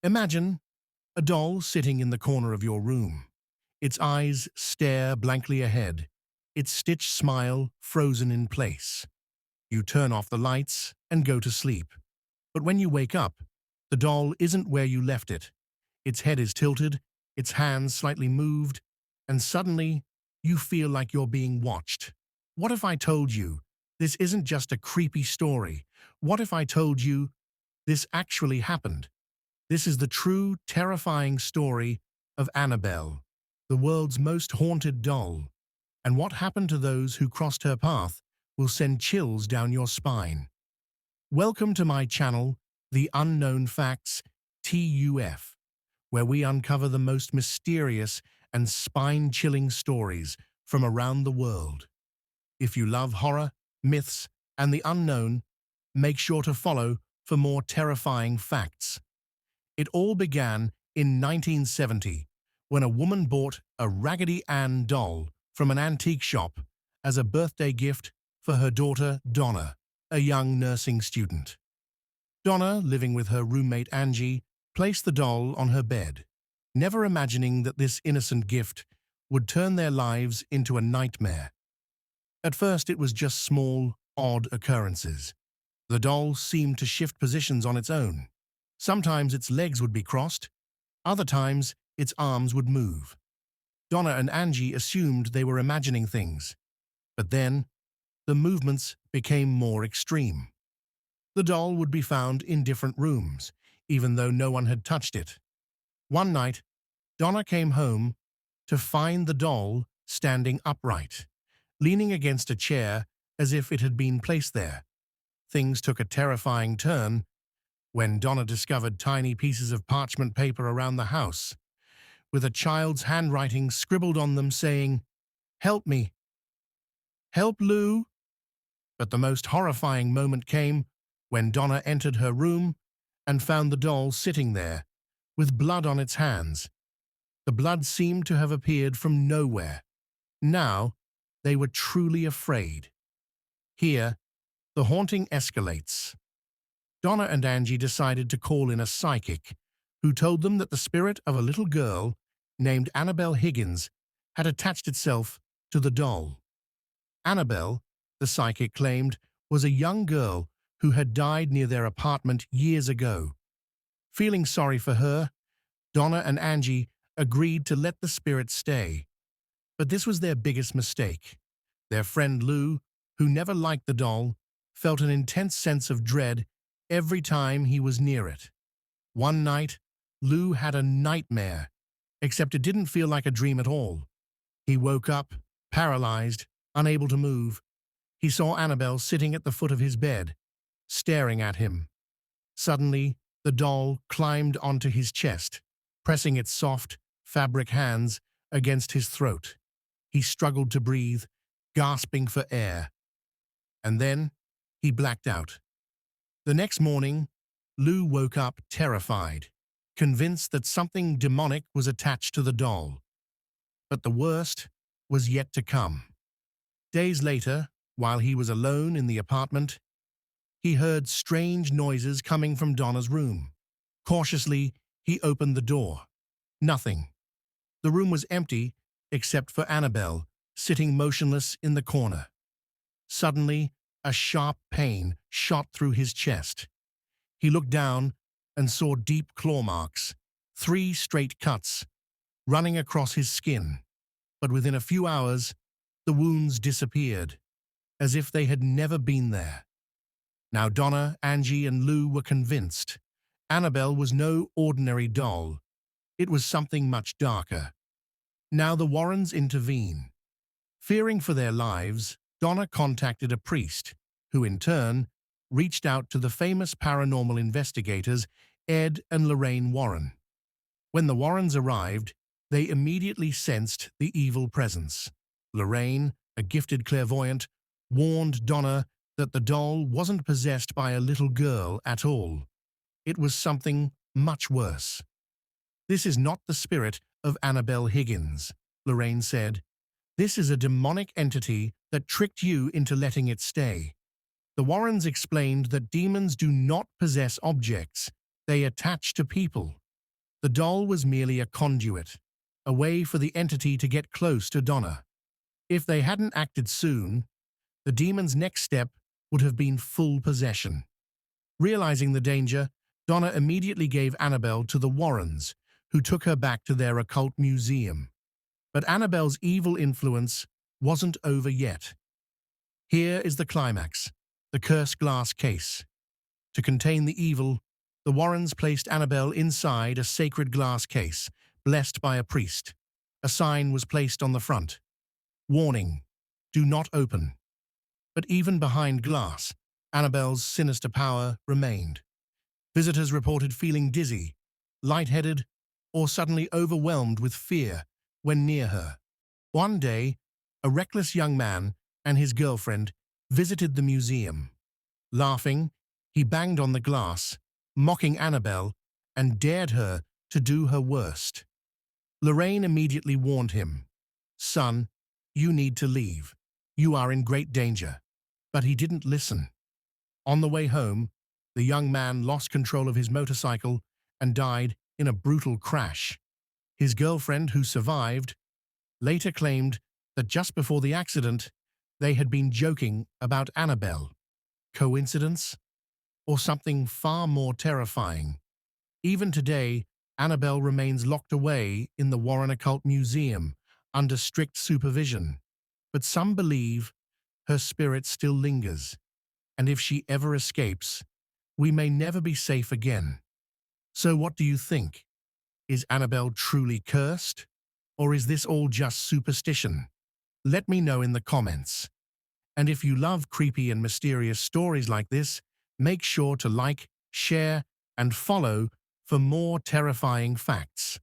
Imagine a doll sitting in the corner of your room. Its eyes stare blankly ahead, its stitched smile frozen in place. You turn off the lights and go to sleep. But when you wake up, the doll isn't where you left it. Its head is tilted, its hands slightly moved, and suddenly you feel like you're being watched. What if I told you this isn't just a creepy story? What if I told you this actually happened? This is the true, terrifying story of Annabelle, the world's most haunted doll. And what happened to those who crossed her path will send chills down your spine. Welcome to my channel, The Unknown Facts, TUF, where we uncover the most mysterious and spine-chilling stories from around the world. If you love horror, myths, and the unknown, make sure to follow for more terrifying facts. It all began in 1970 when a woman bought a Raggedy Ann doll from an antique shop as a birthday gift for her daughter Donna, a young nursing student. Donna, living with her roommate Angie, placed the doll on her bed, never imagining that this innocent gift would turn their lives into a nightmare. At first it was just small, odd occurrences. The doll seemed to shift positions on its own. Sometimes its legs would be crossed, other times its arms would move. Donna and Angie assumed they were imagining things, but then the movements became more extreme. The doll would be found in different rooms, even though no one had touched it. One night, Donna came home to find the doll standing upright, leaning against a chair as if it had been placed there. Things took a terrifying turn when Donna discovered tiny pieces of parchment paper around the house, with a child's handwriting scribbled on them saying, "Help me. Help Lou." But the most horrifying moment came when Donna entered her room and found the doll sitting there, with blood on its hands. The blood seemed to have appeared from nowhere. Now, they were truly afraid. Here, the haunting escalates. Donna and Angie decided to call in a psychic, who told them that the spirit of a little girl named Annabelle Higgins had attached itself to the doll. Annabelle, the psychic claimed, was a young girl who had died near their apartment years ago. Feeling sorry for her, Donna and Angie agreed to let the spirit stay. But this was their biggest mistake. Their friend Lou, who never liked the doll, felt an intense sense of dread every time he was near it. One night, Lou had a nightmare, except it didn't feel like a dream at all. He woke up, paralyzed, unable to move. He saw Annabelle sitting at the foot of his bed, staring at him. Suddenly, the doll climbed onto his chest, pressing its soft, fabric hands against his throat. He struggled to breathe, gasping for air. And then, he blacked out. The next morning, Lou woke up terrified, convinced that something demonic was attached to the doll. But the worst was yet to come. Days later, while he was alone in the apartment, he heard strange noises coming from Donna's room. Cautiously, he opened the door. Nothing. The room was empty except for Annabelle, sitting motionless in the corner. Suddenly, a sharp pain shot through his chest. He looked down and saw deep claw marks, 3 straight cuts, running across his skin. But within a few hours, the wounds disappeared, as if they had never been there. Now Donna, Angie, and Lou were convinced. Annabelle was no ordinary doll. It was something much darker. Now the Warrens intervene. Fearing for their lives, Donna contacted a priest, who in turn reached out to the famous paranormal investigators Ed and Lorraine Warren. When the Warrens arrived, they immediately sensed the evil presence. Lorraine, a gifted clairvoyant, warned Donna that the doll wasn't possessed by a little girl at all. It was something much worse. "This is not the spirit of Annabelle Higgins," Lorraine said. "This is a demonic entity that tricked you into letting it stay." The Warrens explained that demons do not possess objects, they attach to people. The doll was merely a conduit, a way for the entity to get close to Donna. If they hadn't acted soon, the demon's next step would have been full possession. Realizing the danger, Donna immediately gave Annabelle to the Warrens, who took her back to their occult museum. But Annabelle's evil influence wasn't over yet. Here is the climax, the cursed glass case. To contain the evil, the Warrens placed Annabelle inside a sacred glass case, blessed by a priest. A sign was placed on the front. Warning, do not open. But even behind glass, Annabelle's sinister power remained. Visitors reported feeling dizzy, lightheaded, or suddenly overwhelmed with fear when near her. One day, a reckless young man and his girlfriend visited the museum. Laughing, he banged on the glass, mocking Annabelle, and dared her to do her worst. Lorraine immediately warned him, "Son, you need to leave. You are in great danger." But he didn't listen. On the way home, the young man lost control of his motorcycle and died in a brutal crash. His girlfriend, who survived, later claimed that just before the accident, they had been joking about Annabelle. Coincidence? Or something far more terrifying? Even today, Annabelle remains locked away in the Warren Occult Museum under strict supervision. But some believe her spirit still lingers, and if she ever escapes, we may never be safe again. So what do you think? Is Annabelle truly cursed? Or is this all just superstition? Let me know in the comments. And if you love creepy and mysterious stories like this, make sure to like, share, and follow for more terrifying facts.